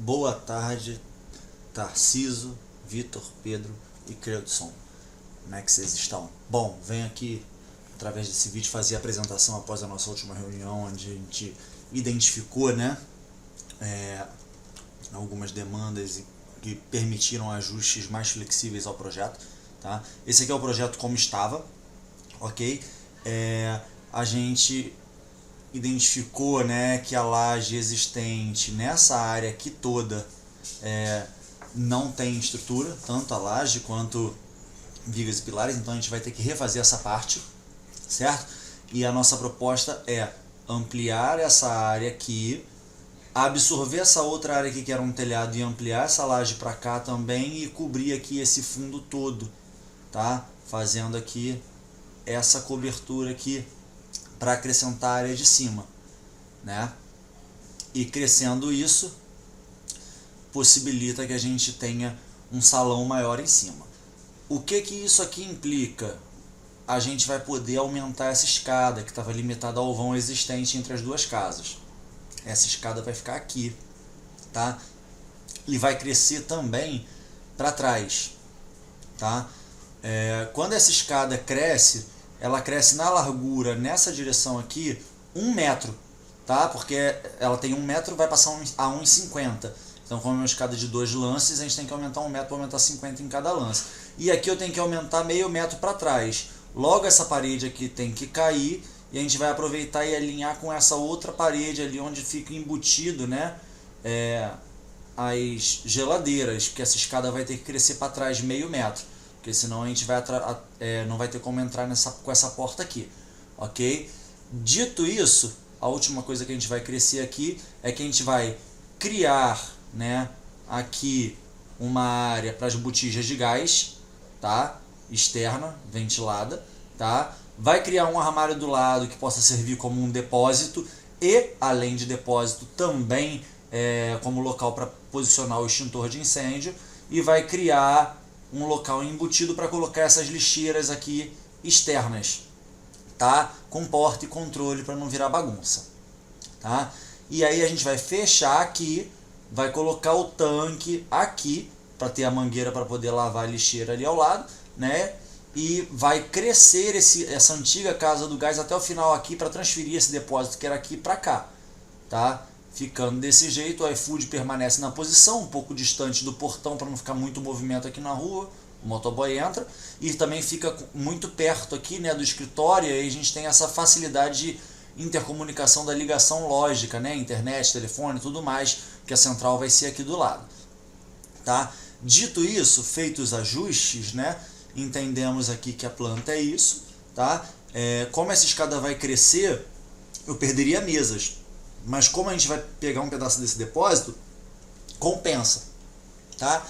Boa tarde, Tarciso, Vitor, Pedro e Creudson. Como é que vocês estão? Bom, venho aqui, através desse vídeo, fazer a apresentação após a nossa última reunião, onde a gente identificou, algumas demandas que permitiram ajustes mais flexíveis ao projeto. Tá? Esse aqui é o projeto como estava, ok? A gente identificou, que a laje existente nessa área aqui toda não tem estrutura, tanto a laje quanto vigas e pilares, então a gente vai ter que refazer essa parte, certo? E a nossa proposta é ampliar essa área aqui, absorver essa outra área aqui que era um telhado e ampliar essa laje para cá também e cobrir aqui esse fundo todo, tá? Fazendo aqui essa cobertura aqui para acrescentar a área de cima, E crescendo isso, possibilita que a gente tenha um salão maior em cima. O que isso aqui implica? A gente vai poder aumentar essa escada que estava limitada ao vão existente entre as duas casas. Essa escada vai ficar aqui, tá? E vai crescer também para trás, tá? Quando essa escada cresce, ela cresce na largura, nessa direção aqui, 1 metro, tá? Porque ela tem 1 metro, vai passar a 1,50. Então, como é uma escada de 2 lances, a gente tem que aumentar 1 metro para aumentar 50 em cada lance. E aqui eu tenho que aumentar meio metro para trás. Logo, essa parede aqui tem que cair e a gente vai aproveitar e alinhar com essa outra parede ali, onde fica embutido, as geladeiras, porque essa escada vai ter que crescer para trás meio metro. Porque senão a gente não vai ter como entrar com essa porta aqui, ok? Dito isso, a última coisa que a gente vai crescer aqui é que a gente vai criar, aqui uma área para as botijas de gás, tá? Externa, ventilada, tá? Vai criar um armário do lado que possa servir como um depósito e, além de depósito, também como local para posicionar o extintor de incêndio, e vai criar um local embutido para colocar essas lixeiras aqui externas, tá? Com porta e controle para não virar bagunça, tá? E aí a gente vai fechar aqui, vai colocar o tanque aqui para ter a mangueira para poder lavar a lixeira ali ao lado, E vai crescer essa antiga casa do gás até o final aqui para transferir esse depósito que era aqui para cá, tá? Ficando desse jeito, o iFood permanece na posição, um pouco distante do portão para não ficar muito movimento aqui na rua. O motoboy entra e também fica muito perto aqui, do escritório, e aí a gente tem essa facilidade de intercomunicação da ligação lógica, internet, telefone, tudo mais, que a central vai ser aqui do lado, tá? Dito isso, feitos os ajustes, entendemos aqui que a planta é isso, tá? Como essa escada vai crescer, eu perderia mesas. Mas como a gente vai pegar um pedaço desse depósito, compensa, tá?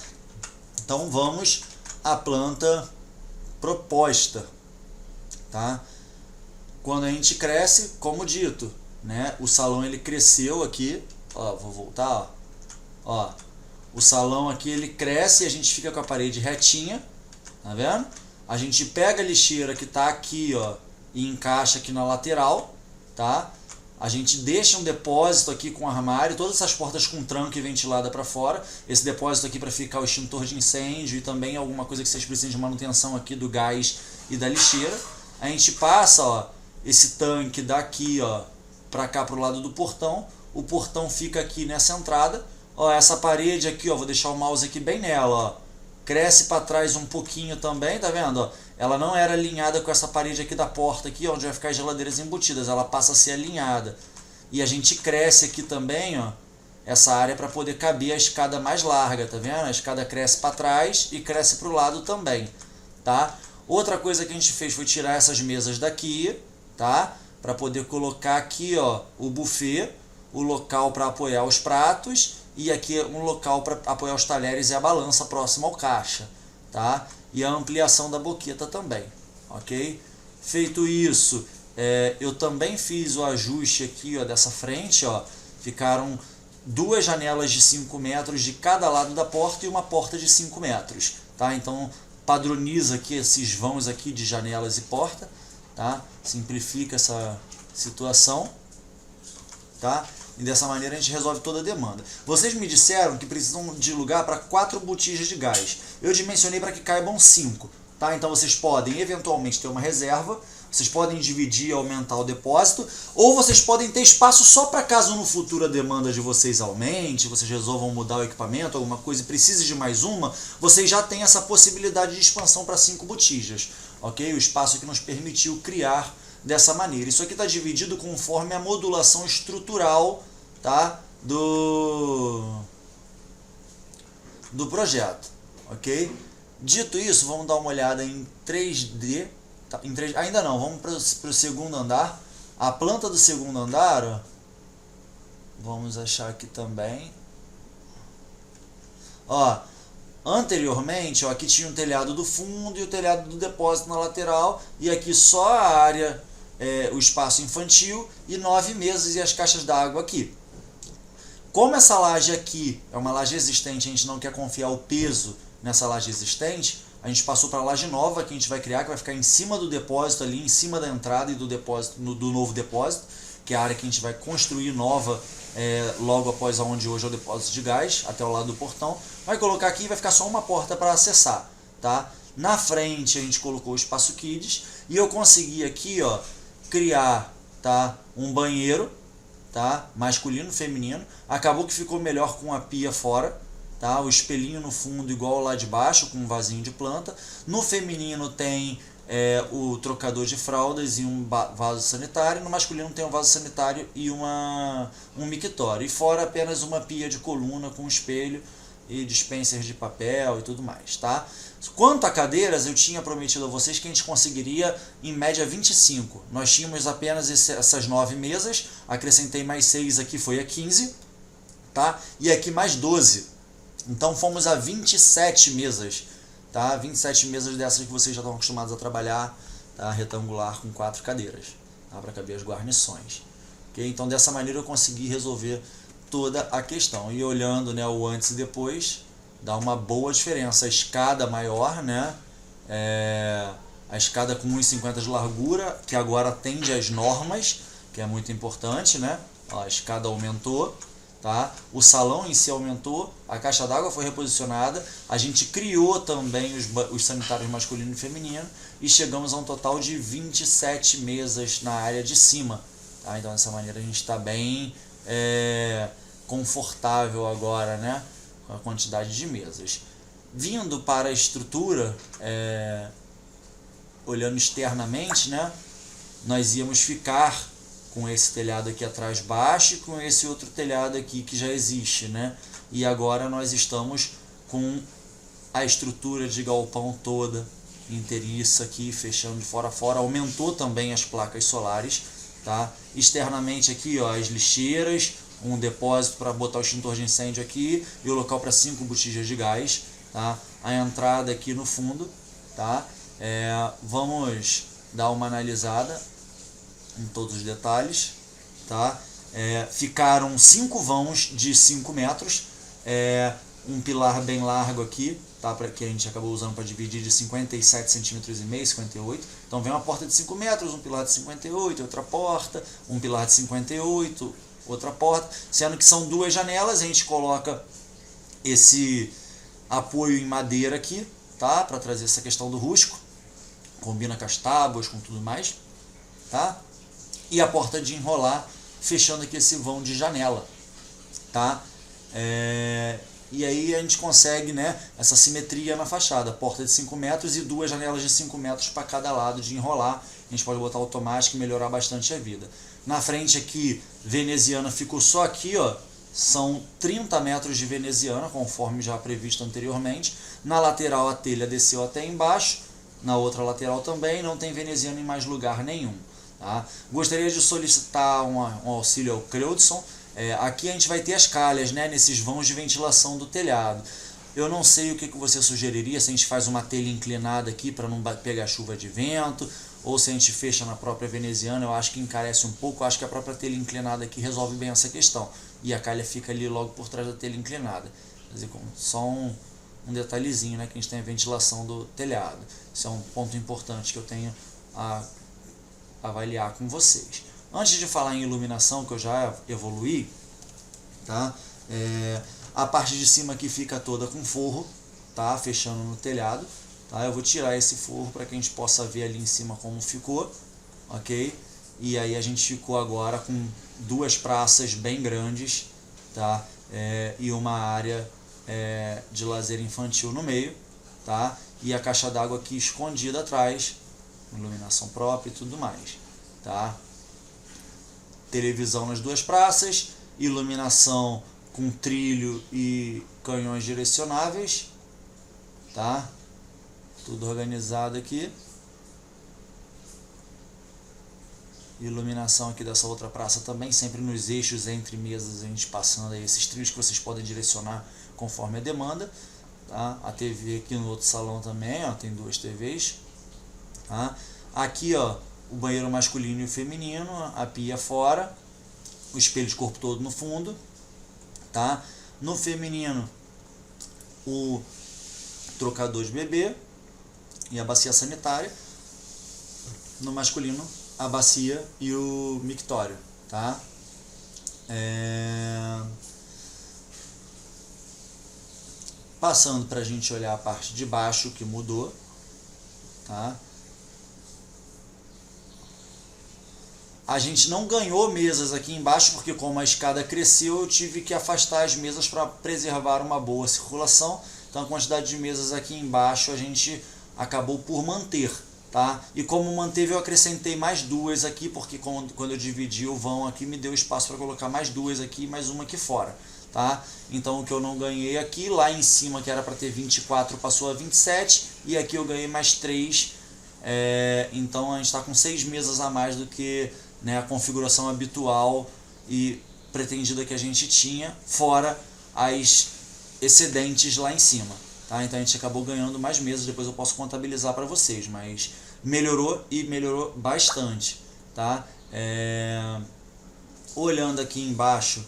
Então vamos à planta proposta, tá? Quando a gente cresce, como dito, o salão ele cresceu aqui, ó, vou voltar, ó, o salão aqui ele cresce e a gente fica com a parede retinha, tá vendo? A gente pega a lixeira que tá aqui, ó, e encaixa aqui na lateral, tá? A gente deixa um depósito aqui com armário, todas essas portas com tranco e ventilada para fora. Esse depósito aqui para ficar o extintor de incêndio e também alguma coisa que vocês precisem de manutenção aqui do gás e da lixeira. A gente passa, ó, esse tanque daqui, ó, para cá pro lado do portão. O portão fica aqui nessa entrada. Ó, essa parede aqui, ó, vou deixar o mouse aqui bem nela, ó. Cresce para trás um pouquinho também, tá vendo? Ó, ela não era alinhada com essa parede aqui da porta aqui, onde vai ficar as geladeiras embutidas, ela passa a ser alinhada. E a gente cresce aqui também, ó, essa área para poder caber a escada mais larga, tá vendo? A escada cresce para trás e cresce para o lado também, tá? Outra coisa que a gente fez foi tirar essas mesas daqui, tá? Para poder colocar aqui, ó, o buffet, o local para apoiar os pratos, e aqui um local para apoiar os talheres e a balança próximo ao caixa, tá? E a ampliação da boqueta também, ok? Feito isso, eu também fiz o ajuste aqui, ó, dessa frente, ó, ficaram 2 janelas de 5 metros de cada lado da porta e uma porta de 5 metros, tá? Então padroniza aqui esses vãos aqui de janelas e porta, tá? Simplifica essa situação, tá? E dessa maneira a gente resolve toda a demanda. Vocês me disseram que precisam de lugar para 4 botijas de gás. Eu dimensionei para que caibam 5. Tá? Então vocês podem eventualmente ter uma reserva, vocês podem dividir e aumentar o depósito, ou vocês podem ter espaço só para caso no futuro a demanda de vocês aumente, vocês resolvam mudar o equipamento, alguma coisa e precise de mais uma, vocês já têm essa possibilidade de expansão para 5 botijas. Ok? O espaço que nos permitiu criar dessa maneira. Isso aqui está dividido conforme a modulação estrutural, tá? do projeto. Ok? Dito isso, vamos dar uma olhada em 3D. Tá, ainda não, vamos para o segundo andar. A planta do segundo andar, ó, vamos achar aqui também. Ó, anteriormente, ó, aqui tinha um telhado do fundo e o telhado do depósito na lateral. E aqui só a área, o espaço infantil e 9 mesas e as caixas d'água aqui. Como essa laje aqui é uma laje existente, a gente não quer confiar o peso nessa laje existente, a gente passou para a laje nova que a gente vai criar, que vai ficar em cima do depósito ali, em cima da entrada e do depósito, do novo depósito, que é a área que a gente vai construir nova logo após onde hoje é o depósito de gás, até o lado do portão. Vai colocar aqui e vai ficar só uma porta para acessar, tá? Na frente a gente colocou o espaço Kids e eu consegui aqui, ó, criar, tá, um banheiro, tá, masculino, feminino. Acabou que ficou melhor com a pia fora, tá? O espelhinho no fundo igual lá de baixo, com um vasinho de planta. No feminino tem o trocador de fraldas e um vaso sanitário. No masculino tem um vaso sanitário e um mictório. E fora apenas uma pia de coluna com espelho e dispensers de papel e tudo mais, tá? Quanto a cadeiras, eu tinha prometido a vocês que a gente conseguiria em média 25. Nós tínhamos apenas essas 9 mesas, acrescentei mais 6 aqui, foi a 15, tá? E aqui mais 12. Então fomos a 27 mesas, tá? 27 mesas dessas que vocês já estão acostumados a trabalhar, tá? Retangular com 4 cadeiras, tá? Para caber as guarnições. Okay? Então dessa maneira eu consegui resolver toda a questão. E olhando, né, o antes e depois, dá uma boa diferença. A escada maior, né? A escada com 1,50 de largura, que agora atende às normas, que é muito importante, né? Ó, a escada aumentou. Tá? O salão em si aumentou, a caixa d'água foi reposicionada, a gente criou também os sanitários masculino e feminino e chegamos a um total de 27 mesas na área de cima. Tá? Então dessa maneira a gente está bem confortável agora, né? Com a quantidade de mesas. Vindo para a estrutura, olhando externamente, né? Nós íamos ficar com esse telhado aqui atrás baixo e com esse outro telhado aqui que já existe, né? E agora nós estamos com a estrutura de galpão toda inteiriça aqui, fechando de fora a fora. Aumentou também as placas solares, tá? Externamente aqui, ó, as lixeiras, um depósito para botar o extintor de incêndio aqui e o local para 5 botijas de gás, tá? A entrada aqui no fundo, tá? Vamos dar uma analisada em todos os detalhes, tá? Ficaram 5 vãos de 5 metros, um pilar bem largo aqui, tá? Que a gente acabou usando para dividir de 57 centímetros e meio, 58. Então vem uma porta de 5 metros, um pilar de 58, outra porta, um pilar de 58, outra porta, sendo que são 2 janelas. A gente coloca esse apoio em madeira aqui, tá? Para trazer essa questão do rústico, combina com as tábuas, com tudo mais, tá? E a porta de enrolar, fechando aqui esse vão de janela, tá? E aí a gente consegue, né, essa simetria na fachada, porta de 5 metros e 2 janelas de 5 metros para cada lado de enrolar. A gente pode botar automático e melhorar bastante a vida. Na frente aqui, veneziana ficou só aqui, ó, são 30 metros de veneziana, conforme já previsto anteriormente. Na lateral a telha desceu até embaixo, na outra lateral também, não tem veneziana em mais lugar nenhum. Tá? Gostaria de solicitar um auxílio ao Creudson. Aqui a gente vai ter as calhas, né, nesses vãos de ventilação do telhado. Eu não sei o que você sugeriria, se a gente faz uma telha inclinada aqui para não pegar chuva de vento, ou se a gente fecha na própria veneziana. Eu acho que encarece um pouco, eu acho que a própria telha inclinada aqui resolve bem essa questão. E a calha fica ali logo por trás da telha inclinada. Quer dizer, só um detalhezinho, né, que a gente tem a ventilação do telhado. Isso é um ponto importante que eu tenho a avaliar com vocês. Antes de falar em iluminação, que eu já evoluí, tá? A parte de cima aqui fica toda com forro, tá? Fechando no telhado, tá? Eu vou tirar esse forro para que a gente possa ver ali em cima como ficou, ok? E aí a gente ficou agora com duas praças bem grandes, tá? E uma área de lazer infantil no meio, tá? E a caixa d'água aqui escondida atrás, iluminação própria e tudo mais, tá? Televisão nas duas praças, iluminação com trilho e canhões direcionáveis, tá? Tudo organizado aqui. Iluminação aqui dessa outra praça também, sempre nos eixos entre mesas, a gente passando aí esses trilhos que vocês podem direcionar conforme a demanda, tá? A TV aqui no outro salão também, ó, tem duas TVs, tá? Aqui, ó, o banheiro masculino e o feminino, a pia fora, o espelho de corpo todo no fundo, tá? No feminino, o trocador de bebê e a bacia sanitária. No masculino, a bacia e o mictório, tá? Passando para a gente olhar a parte de baixo que mudou, tá? A gente não ganhou mesas aqui embaixo, porque como a escada cresceu, eu tive que afastar as mesas para preservar uma boa circulação. Então a quantidade de mesas aqui embaixo a gente acabou por manter, tá? E como manteve, eu acrescentei mais duas aqui, porque quando eu dividi o vão aqui, me deu espaço para colocar mais duas aqui e mais uma aqui fora, tá? Então o que eu não ganhei aqui, lá em cima que era para ter 24, passou a 27, e aqui eu ganhei mais 3, então a gente está com 6 mesas a mais do que, né, a configuração habitual e pretendida que a gente tinha, fora as excedentes lá em cima, tá? Então a gente acabou ganhando mais mesas, depois eu posso contabilizar para vocês, mas melhorou e melhorou bastante, tá? Olhando aqui embaixo,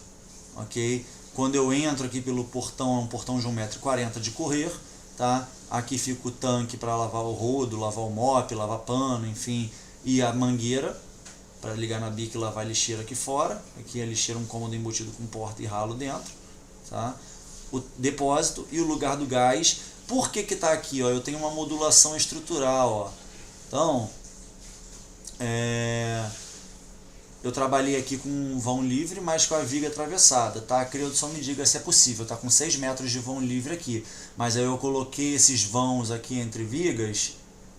ok? Quando eu entro aqui pelo portão, é um portão de 1,40 m de correr, tá? Aqui fica o tanque para lavar o rodo, lavar o mop, lavar pano, enfim, e a mangueira para ligar na bica e lavar a lixeira aqui fora. Aqui a lixeira é um cômodo embutido com porta e ralo dentro, tá? O depósito e o lugar do gás. Por que que tá aqui, ó? Eu tenho uma modulação estrutural, ó. Então, eu trabalhei aqui com um vão livre, mas com a viga atravessada, tá? Creio, só me diga se é possível, tá com 6 metros de vão livre aqui, mas aí eu coloquei esses vãos aqui entre vigas,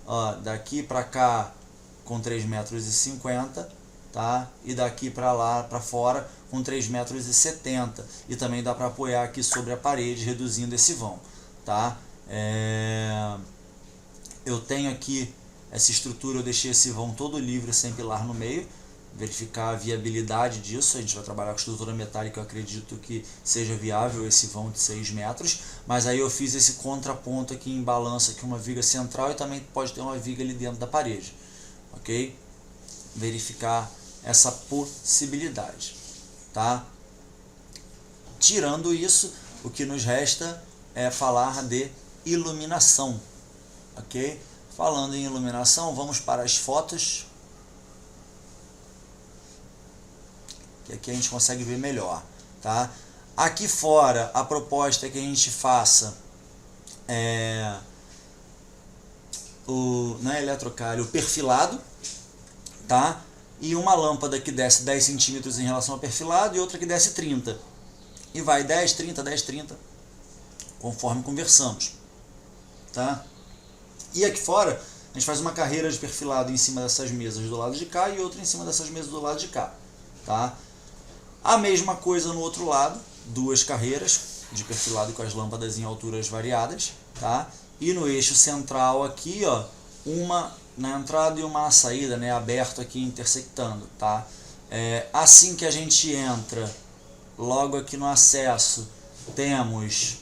ó, daqui para cá com 3,50 metros, tá? E daqui para lá, para fora, com 3,70 metros, e também dá para apoiar aqui sobre a parede, reduzindo esse vão, tá? Eu tenho aqui essa estrutura, eu deixei esse vão todo livre, sem pilar no meio, verificar a viabilidade disso. A gente vai trabalhar com estrutura metálica, eu acredito que seja viável esse vão de 6 metros, mas aí eu fiz esse contraponto aqui em balança, aqui uma viga central, e também pode ter uma viga ali dentro da parede, ok? Verificar essa possibilidade, tá? Tirando isso, o que nos resta é falar de iluminação, ok? Falando em iluminação, vamos para as fotos, que aqui a gente consegue ver melhor, tá? Aqui fora, a proposta é que a gente faça não é eletrocalho, o perfilado, tá? E uma lâmpada que desce 10 centímetros em relação ao perfilado e outra que desce 30. E vai 10, 30, 10, 30, conforme conversamos, tá? E aqui fora, a gente faz uma carreira de perfilado em cima dessas mesas do lado de cá e outra em cima dessas mesas do lado de cá, tá? A mesma coisa no outro lado, duas carreiras de perfilado com as lâmpadas em alturas variadas, tá? E no eixo central aqui, ó, uma na entrada e uma na saída, né, aberto aqui intersectando, tá? Assim que a gente entra, logo aqui no acesso, temos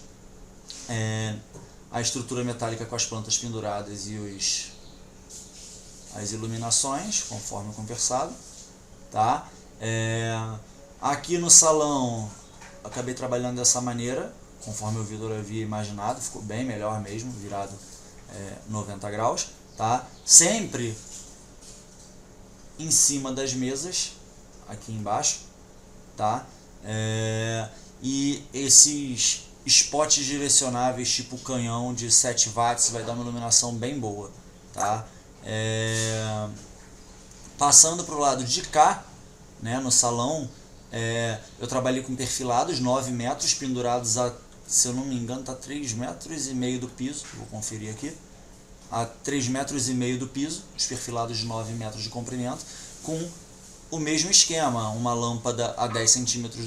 a estrutura metálica com as plantas penduradas e as iluminações, conforme conversado, tá? Aqui no salão, acabei trabalhando dessa maneira, conforme o Vitor havia imaginado, ficou bem melhor mesmo, virado 90 graus, tá? Sempre em cima das mesas, aqui embaixo, tá? e esses spots direcionáveis tipo canhão de 7 watts vai dar uma iluminação bem boa, tá? Passando para o lado de cá, né, no salão, eu trabalhei com perfilados 9 metros pendurados a, se eu não me engano, tá 3,5 metros do piso, vou conferir aqui, a 3,5 metros do piso, os perfilados de 9 metros de comprimento, com o mesmo esquema, uma lâmpada a 10 centímetros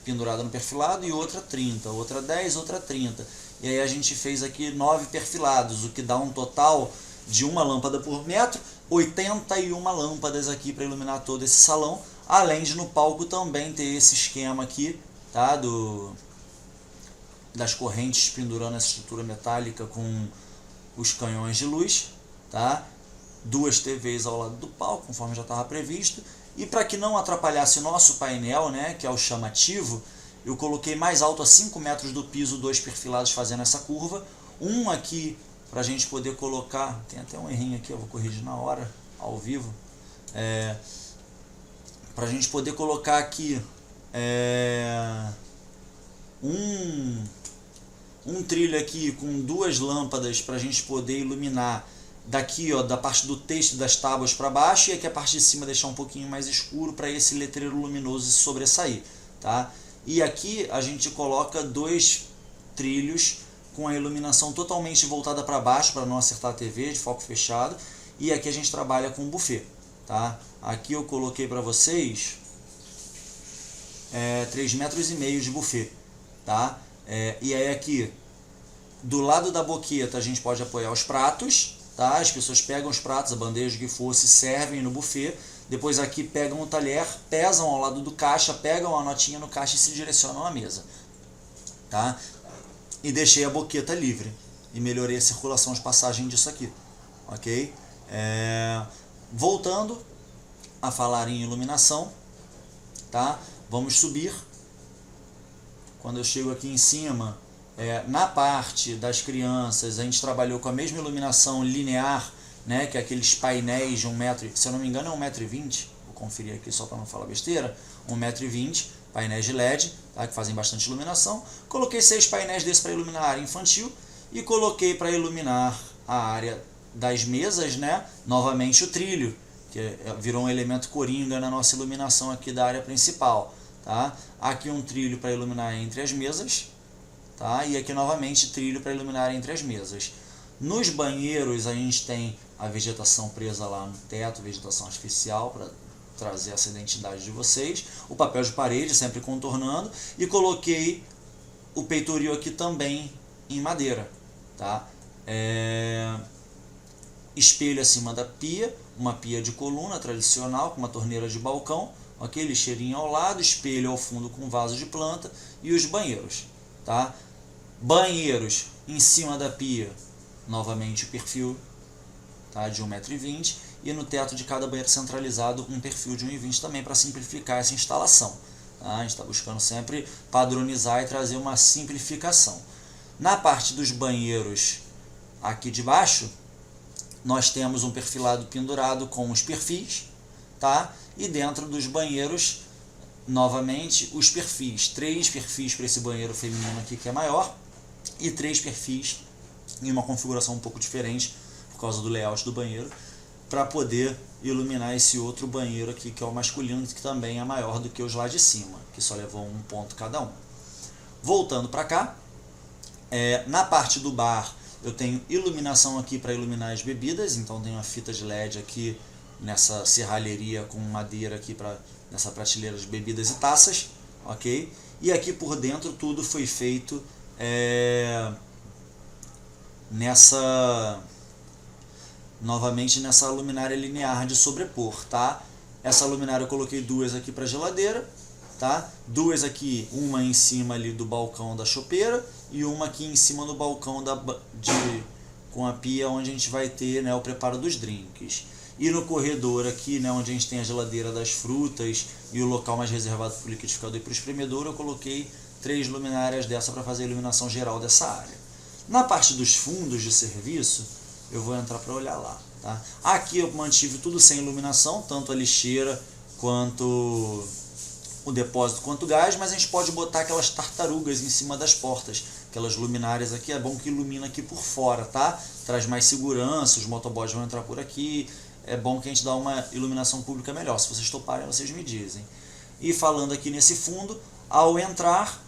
pendurada no perfilado e outra 30, outra 10, outra 30. E aí a gente fez aqui 9 perfilados, o que dá um total de uma lâmpada por metro, 81 lâmpadas aqui para iluminar todo esse salão, além de no palco também ter esse esquema aqui, tá? Das correntes pendurando essa estrutura metálica com os canhões de luz, tá? 2 TVs ao lado do palco, conforme já estava previsto. E para que não atrapalhasse o nosso painel, né, que é o chamativo, eu coloquei mais alto a 5 metros do piso, 2 perfilados fazendo essa curva. Um aqui para a gente poder colocar, tem até um errinho aqui, eu vou corrigir na hora, ao vivo. Para a gente poder colocar aqui um trilho aqui com 2 lâmpadas para a gente poder iluminar daqui, ó, da parte do texto das tábuas para baixo, e aqui a parte de cima deixar um pouquinho mais escuro para esse letreiro luminoso sobressair, tá? E aqui a gente coloca 2 trilhos com a iluminação totalmente voltada para baixo para não acertar a TV de foco fechado, e aqui a gente trabalha com buffet, tá? Aqui eu coloquei para vocês 3,5 metros de buffet, tá? E aí aqui do lado da boqueta a gente pode apoiar os pratos, tá? As pessoas pegam os pratos, a bandeja que fosse, servem no buffet, depois aqui pegam o talher, pesam ao lado do caixa, pegam a notinha no caixa e se direcionam à mesa, tá? E deixei a boqueta livre e melhorei a circulação de passagem disso aqui, ok? Voltando a falar em iluminação, tá? Vamos subir. Quando eu chego aqui em cima, na parte das crianças, a gente trabalhou com a mesma iluminação linear, né, que é aqueles painéis de 1 metro, se eu não me engano é 1,20 m, vou conferir aqui só para não falar besteira, 1,20 m, painéis de LED, tá, que fazem bastante iluminação. Coloquei 6 painéis desses para iluminar a área infantil e coloquei para iluminar a área das mesas, né, novamente o trilho, que virou um elemento coringa na nossa iluminação aqui da área principal. Tá? Aqui um trilho para iluminar entre as mesas, tá? E aqui novamente trilho para iluminar entre as mesas. Nos banheiros a gente tem a vegetação presa lá no teto, vegetação artificial para trazer essa identidade de vocês, o papel de parede sempre contornando, e coloquei o peitoril aqui também em madeira, tá? Espelho acima da pia, uma pia de coluna tradicional com uma torneira de balcão, ok? Lixeirinho ao lado, espelho ao fundo com vaso de planta, e os banheiros, tá? Banheiros em cima da pia, novamente o perfil, tá, de 1,20 m, e no teto de cada banheiro centralizado um perfil de 1,20 m também, para simplificar essa instalação, tá? A gente está buscando sempre padronizar e trazer uma simplificação. Na parte dos banheiros aqui de baixo, nós temos um perfilado pendurado com os perfis, tá? E dentro dos banheiros, novamente, os perfis. 3 perfis para esse banheiro feminino aqui que é maior, e 3 perfis em uma configuração um pouco diferente, por causa do layout do banheiro, para poder iluminar esse outro banheiro aqui que é o masculino, que também é maior do que os lá de cima, que só levou 1 ponto cada um. Voltando para cá, na parte do bar eu tenho iluminação aqui para iluminar as bebidas, então tenho uma fita de LED aqui nessa serralheria com madeira aqui nessa prateleira de bebidas e taças, ok? E aqui por dentro tudo foi feito novamente nessa luminária linear de sobrepor, tá? Essa luminária eu coloquei 2 aqui para geladeira, tá? 2 aqui, uma em cima ali do balcão da chopeira e uma aqui em cima do balcão com a pia, onde a gente vai ter, né, o preparo dos drinks. E no corredor aqui, né, onde a gente tem a geladeira das frutas e o local mais reservado para o liquidificador e para o espremedor, eu coloquei 3 luminárias dessa para fazer a iluminação geral dessa área. Na parte dos fundos de serviço, eu vou entrar para olhar lá, tá? Aqui eu mantive tudo sem iluminação, tanto a lixeira quanto o depósito quanto o gás, mas a gente pode botar aquelas tartarugas em cima das portas, aquelas luminárias aqui, é bom que ilumina aqui por fora, tá? Traz mais segurança, os motoboys vão entrar por aqui, é bom que a gente dá uma iluminação pública melhor. Se vocês toparem, vocês me dizem. E falando aqui nesse fundo, ao entrar,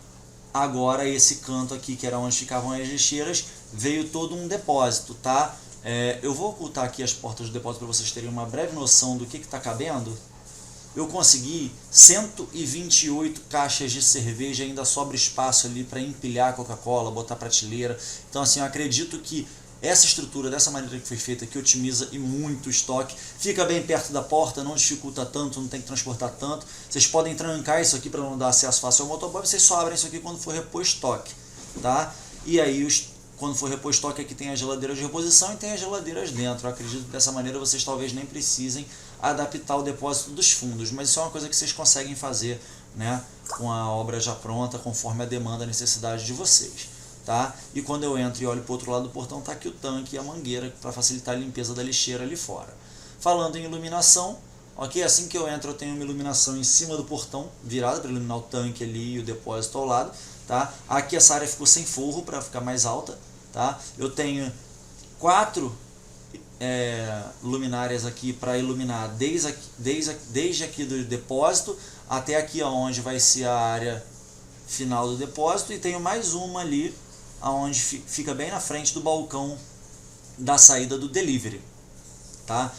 agora esse canto aqui, que era onde ficavam as lixeiras, veio todo um depósito, tá? Eu vou ocultar aqui as portas do depósito para vocês terem uma breve noção do que está cabendo. Eu consegui 128 caixas de cerveja, ainda sobra espaço ali para empilhar Coca-Cola, botar prateleira. Então assim, eu acredito que essa estrutura, dessa maneira que foi feita, que otimiza e muito o estoque, fica bem perto da porta, não dificulta tanto, não tem que transportar tanto. Vocês podem trancar isso aqui para não dar acesso fácil ao motoboy, vocês só abrem isso aqui quando for repor estoque, tá? E aí, quando for repor estoque, aqui tem as geladeiras de reposição e tem as geladeiras dentro. Eu acredito que dessa maneira vocês talvez nem precisem adaptar o depósito dos fundos, mas isso é uma coisa que vocês conseguem fazer, né, com a obra já pronta, conforme a demanda, a necessidade de vocês. Tá? E quando eu entro e olho para o outro lado do portão, está aqui o tanque e a mangueira para facilitar a limpeza da lixeira ali fora. Falando em iluminação, ok? Assim que eu entro, eu tenho uma iluminação em cima do portão, virada para iluminar o tanque ali e o depósito ao lado. Tá? Aqui essa área ficou sem forro para ficar mais alta. Tá? Eu tenho 4 luminárias aqui para iluminar desde aqui do depósito até aqui onde vai ser a área final do depósito, e tenho mais uma ali onde fica bem na frente do balcão da saída do delivery, tá?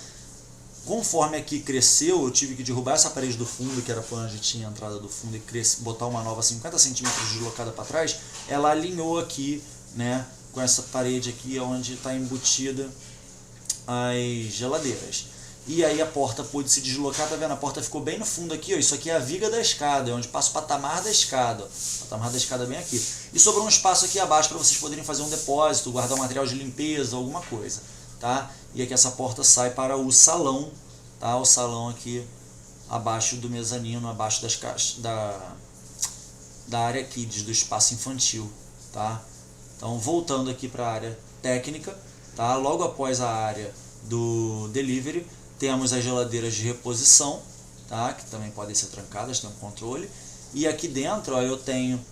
Conforme aqui cresceu, eu tive que derrubar essa parede do fundo, que era por onde tinha a entrada do fundo, e botar uma nova 50 centímetros deslocada para trás. Ela alinhou aqui, né, com essa parede aqui onde está embutida as geladeiras. E aí a porta pôde se deslocar, tá vendo? A porta ficou bem no fundo aqui, ó. Isso aqui é a viga da escada, é onde passa o patamar da escada, ó. O patamar da escada bem aqui. E sobrou um espaço aqui abaixo para vocês poderem fazer um depósito, guardar um material de limpeza, alguma coisa, tá? E aqui essa porta sai para o salão, tá? O salão aqui abaixo do mezanino, abaixo das caixas, da área kids, do espaço infantil, tá? Então, voltando aqui para a área técnica, tá? Logo após a área do delivery, temos as geladeiras de reposição, tá? Que também podem ser trancadas, tem um controle. E aqui dentro, ó, eu tenho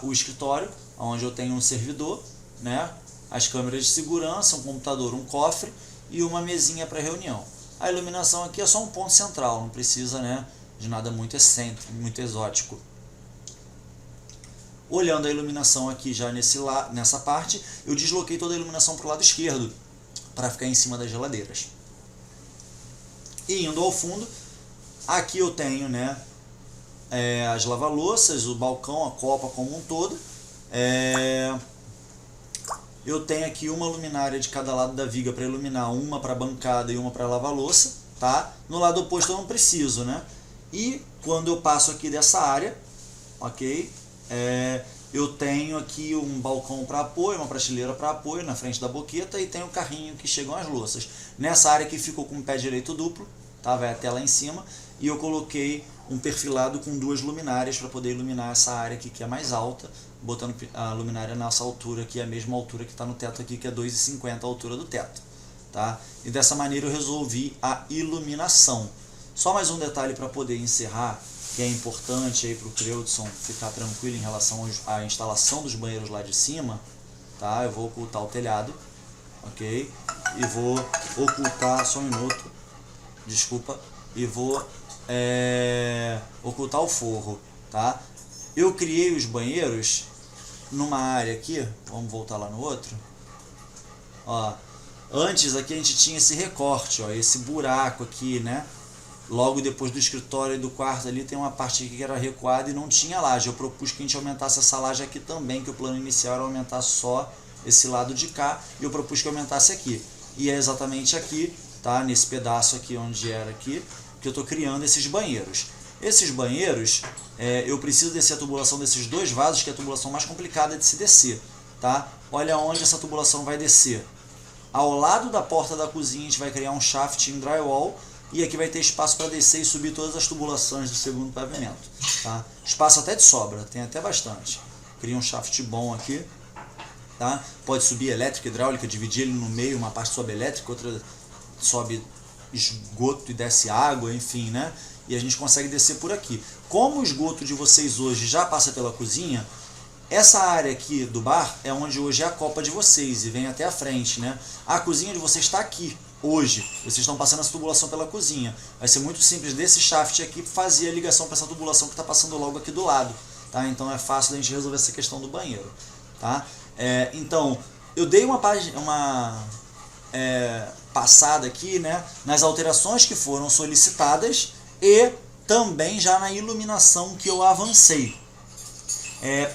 o escritório, onde eu tenho um servidor, né? As câmeras de segurança, um computador, um cofre e uma mesinha para reunião. A iluminação aqui é só um ponto central, não precisa, né, de nada muito excêntrico, muito exótico. Olhando a iluminação aqui já nessa parte, eu desloquei toda a iluminação para o lado esquerdo, para ficar em cima das geladeiras. E indo ao fundo, aqui eu tenho, né, as lava-louças, o balcão, a copa como um todo. Eu tenho aqui uma luminária de cada lado da viga para iluminar, uma para bancada e uma para lava-louça, tá? No lado oposto eu não preciso, né? E quando eu passo aqui dessa área, ok? Eu tenho aqui um balcão para apoio, uma prateleira para apoio na frente da boqueta, e tem o carrinho que chegam as louças. Nessa área aqui ficou com o pé direito duplo, tá? Vai até lá em cima, e eu coloquei um perfilado com 2 luminárias para poder iluminar essa área aqui que é mais alta, botando a luminária nessa altura, que é a mesma altura que está no teto aqui, que é 2,50 a altura do teto, tá? E dessa maneira eu resolvi a iluminação. Só mais um detalhe para poder encerrar, que é importante aí para o Creudson ficar tranquilo em relação à instalação dos banheiros lá de cima, tá? Eu vou ocultar o telhado, ok? E vou ocultar, só um minuto, desculpa, e vou ocultar o forro, tá? Eu criei os banheiros numa área aqui, vamos voltar lá no outro, ó. Antes aqui a gente tinha esse recorte, ó, esse buraco aqui, né? Logo depois do escritório e do quarto ali tem uma parte aqui que era recuada e não tinha laje. Eu propus que a gente aumentasse essa laje aqui também, que o plano inicial era aumentar só esse lado de cá, e eu propus que aumentasse aqui. E é exatamente aqui, tá? Nesse pedaço aqui onde era aqui, que eu estou criando esses banheiros. Esses banheiros, eu preciso descer a tubulação desses 2 vasos, que é a tubulação mais complicada de se descer, tá? Olha onde essa tubulação vai descer. Ao lado da porta da cozinha a gente vai criar um shaft em drywall, e aqui vai ter espaço para descer e subir todas as tubulações do segundo pavimento, tá? Espaço até de sobra, tem até bastante. Cria um shaft bom aqui, tá? Pode subir elétrica, hidráulica, dividir ele no meio, uma parte sobe elétrica, outra sobe esgoto e desce água, enfim, né? e a gente consegue descer por aqui. Como o esgoto de vocês hoje já passa pela cozinha, essa área aqui do bar é onde hoje é a copa de vocês e vem até a frente, né? A cozinha de vocês está aqui hoje, vocês estão passando essa tubulação pela cozinha. Vai ser muito simples desse shaft aqui fazer a ligação para essa tubulação que está passando logo aqui do lado, tá? Então é fácil da gente resolver essa questão do banheiro, tá? Então, eu dei uma passada aqui, né, nas alterações que foram solicitadas e também já na iluminação que eu avancei.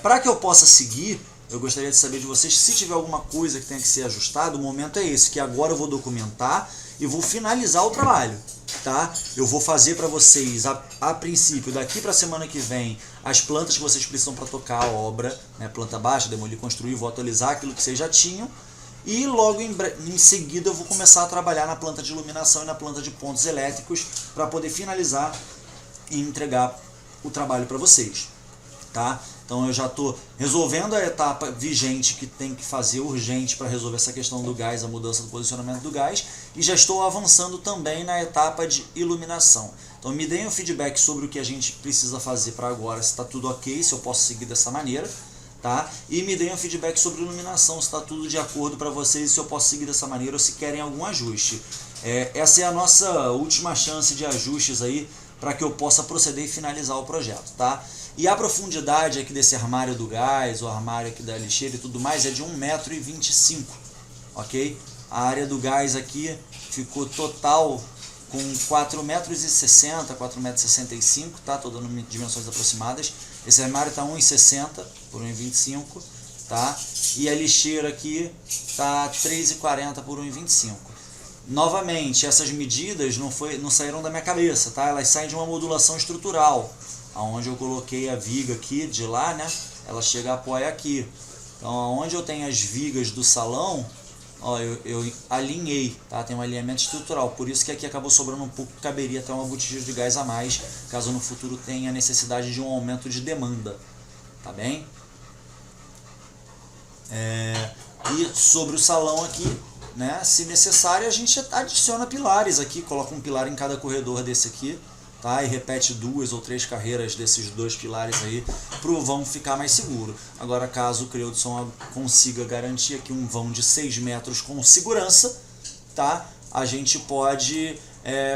Para que eu possa seguir, eu gostaria de saber de vocês, se tiver alguma coisa que tenha que ser ajustada, o momento é esse, que agora eu vou documentar e vou finalizar o trabalho, tá? Eu vou fazer para vocês, a princípio, daqui para a semana que vem, as plantas que vocês precisam para tocar a obra, né, planta baixa, demolir, construir, vou atualizar aquilo que vocês já tinham, e logo em seguida eu vou começar a trabalhar na planta de iluminação e na planta de pontos elétricos para poder finalizar e entregar o trabalho para vocês, tá? Então eu já estou resolvendo a etapa vigente que tem que fazer urgente para resolver essa questão do gás, a mudança do posicionamento do gás, e já estou avançando também na etapa de iluminação. Então me deem um feedback sobre o que a gente precisa fazer para agora, se está tudo ok, se eu posso seguir dessa maneira, tá? E me deem um feedback sobre iluminação, se está tudo de acordo para vocês, se eu posso seguir dessa maneira ou se querem algum ajuste. Essa é a nossa última chance de ajustes aí para que eu possa proceder e finalizar o projeto, tá? E a profundidade aqui desse armário do gás, o armário aqui da lixeira e tudo mais é de 1,25 m, ok? A área do gás aqui ficou total com 4,60 m, 4,65 m, tá? Estou dando dimensões aproximadas. Esse armário está 1,60 por 1,25, tá? E a lixeira aqui está 3,40 por 1,25. Novamente, essas medidas não saíram da minha cabeça, tá? Elas saem de uma modulação estrutural, aonde eu coloquei a viga aqui de lá, né? Ela chega a apoiar aqui. Então, onde eu tenho as vigas do salão, ó, eu alinhei, tá? Tem um alinhamento estrutural, por isso que aqui acabou sobrando um pouco, caberia até uma botija de gás a mais, caso no futuro tenha necessidade de um aumento de demanda, tá bem? E sobre o salão aqui, né? Se necessário, a gente adiciona pilares aqui, coloca um pilar em cada corredor desse aqui, tá? E repete 2 ou 3 carreiras desses 2 pilares aí para o vão ficar mais seguro. Agora, caso o Creudson consiga garantir aqui um vão de 6 metros com segurança, tá? A gente pode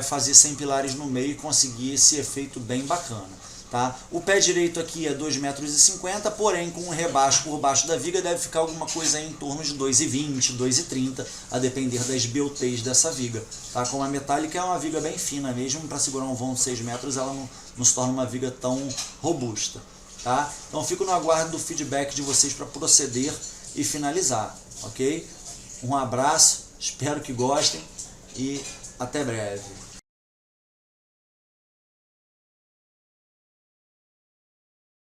fazer 100 pilares no meio e conseguir esse efeito bem bacana, tá? O pé direito aqui é 2,50 metros, porém com um rebaixo por baixo da viga deve ficar alguma coisa aí em torno de 2,20, 2,30, a depender das beltês dessa viga, tá? Como a metálica é uma viga bem fina mesmo, para segurar um vão de 6 metros ela não se torna uma viga tão robusta, tá? Então fico no aguardo do feedback de vocês para proceder e finalizar, ok? Um abraço, espero que gostem e até breve.